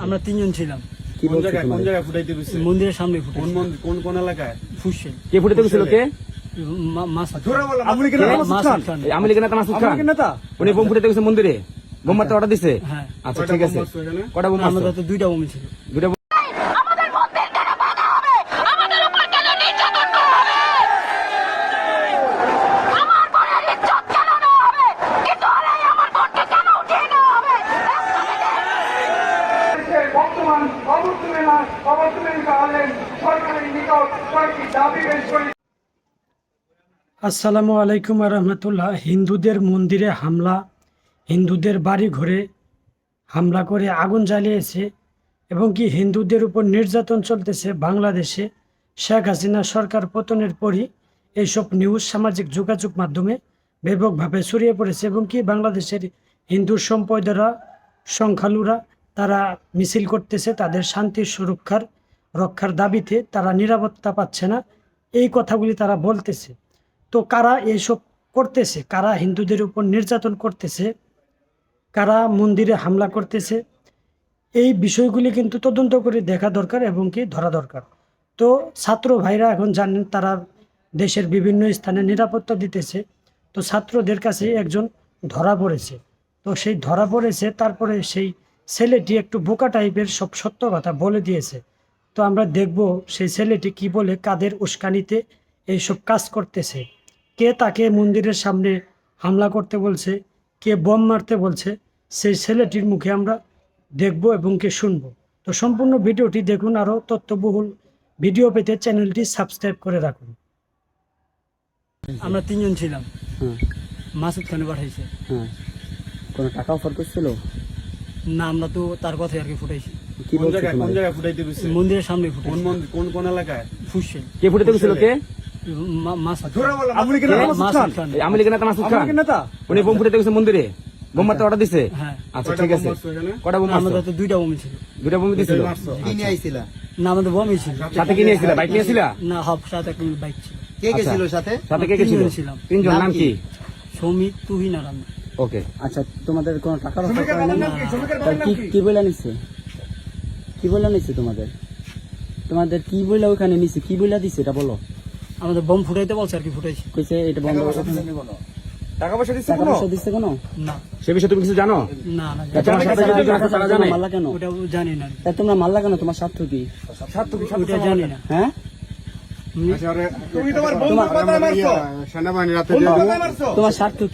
আমরা তিনজন ছিলাম। কি বলছো কোন তোমার? জায়গায় ফুটাইতে গেছে? মন্দিরের সামনে ফুটে কোন মন্দির, কোন এলাকায়? ফুসছেন কে ফুটাতে গেছিল কে? আমলি কেন মাসুদ খান? এই আওয়ামী লীগের নেতা মাসুদ খান? নেতা উনি বোম ফুটাতে গেছে মন্দিরে? বোম মারতে অর্ডার দিছে? হ্যাঁ। আচ্ছা ঠিক আছে। কটা বোম মারছো? আমাদের তো দুইটা বোম ছিল। দুটা বোম। আমাদের মন্দির কেন ভাঙা হবে? আমাদের উপর কেন নির্যাতন করা হবে? আমার বোনের ইজ্জত কেন নেওয়া হবে? কিন্তু হলেই আমার বোনকে কেন উঠিয়ে নেওয়া হবে? বর্তমান অবর্তমানকালীন সরকারের নিকট কয়েকটি দাবি পেশ করি। আসসালামু আলাইকুম রহমতুল্লাহ। হিন্দুদের মন্দিরে হামলা, হিন্দুদের বাড়ি ঘরে হামলা করে আগুন জ্বালিয়েছে এবং কি হিন্দুদের উপর নির্যাতন চলতেছে বাংলাদেশে। শেখ হাসিনা সরকার পতনের পরই এইসব নিউজ সামাজিক যোগাযোগ মাধ্যমে ব্যাপকভাবে ছড়িয়ে পড়েছে এবং কি বাংলাদেশের হিন্দু সম্প্রদায়রা, সংখ্যালুরা তারা মিছিল করতেছে তাদের শান্তির রক্ষার দাবিতে। তারা নিরাপত্তা পাচ্ছে না, এই কথাগুলি তারা বলতেছে। তো কারা এইসব করতেছে, কারা হিন্দুদের উপর নির্যাতন করতেছে, কারা মন্দিরে হামলা করতেছে, এই বিষয়গুলি কিন্তু তদন্ত করে দেখা দরকার এবং কি ধরা দরকার। তো ছাত্র ভাইরা এখন জানেন তারা দেশের বিভিন্ন স্থানে নিরাপত্তা দিতেছে। তো ছাত্রদের কাছে একজন ধরা পড়েছে। তো সেই ধরা পড়েছে, তারপরে সেই ছেলেটি একটু বোকা টাইপের সব সত্য কথা বলে দিয়েছে। তো আমরা দেখব সেই ছেলেটি কি বলে, কাদের উস্কানিতে এইসব কাজ করতেছে, কে তাকে মন্দিরের সামনে হামলা করতে বলছে, কে বোম মারতে বলছে, সেই ছেলেটির মুখে আমরা দেখব এবং কে শুনবো। তো সম্পূর্ণ ভিডিওটি দেখুন। আরও তথ্যবহুল ভিডিও পেতে চ্যানেলটি সাবস্ক্রাইব করে রাখুন। আমরা তিনজন ছিলাম। হ্যাঁ মাসুদ খানে পাঠাইছে। হ্যাঁ। কোনো টাকা অফার করছিল? না, আমরা তো তার কথাই আর কি ফুটাইছি। কি বলছো কোন তোমার? জায়গায় ফুটাইতে গেছে? মন্দিরের সামনে ফুটে কোন মন্দির, কোন এলাকায়? ফুসছেন কে ফুটাতে গেছিল কে? মাসুদ আমলি কেন মাসুদ খান? এই আওয়ামী লীগের নেতা মাসুদ খান? নেতা উনি বোম ফুটাতে গেছে মন্দিরে? বোম মারতে অর্ডার দিছে? হ্যাঁ। আচ্ছা ঠিক আছে। কটা বোম মারছো? আমাদের তো দুইটা বোম ছিল। দুটা বোম দিছিল? না, আমাদের বোমই ছিল। সাথে কি নিয়েছিলা? বাইক নিয়েছিলা? না, হব সাথে একটা বাইক ছিল। কে গেছিল সাথে? সাথে কে গেছিল? তিনজন ছিলাম। তিনজন। নাম কি? সমিত, তুহিন আর আমি। ওকে। আচ্ছা, তোমাদের কোনো টাকার অফার করে বাবার না? নাম কি? শ্রমিকের তা বাবার নাম কি কি? কি বলে নিচ্ছে? কি বলে নিচ্ছে তোমাদের? তোমাদের কি বলে ওখানে নিচ্ছে? কি বলে দিচ্ছে এটা বলো। আমাদের বোম ফুটাইতে বলছে আর কি, ফুটাইছি। কইছে এটা বন্ধ করে দাও। টাকা পয়সা দিচ্ছে টাকা কোনো? পয়সা দিচ্ছে কোনো? না সে বিষয়ে তুমি কিছু জানো? না না, তা তোমার সাথে যদি কেউ আছে তারা জানে? মারলা কেন? ওটা জানি না, তা তোমরা মারলা কেন? তোমার স্বার্থ কি? ওটা জানি না। হ্যাঁ, তুমি তোমার বন্ধুর কথায় মারছো? সেনাবাহিনী রাতে তোমার স্বার্থ কি?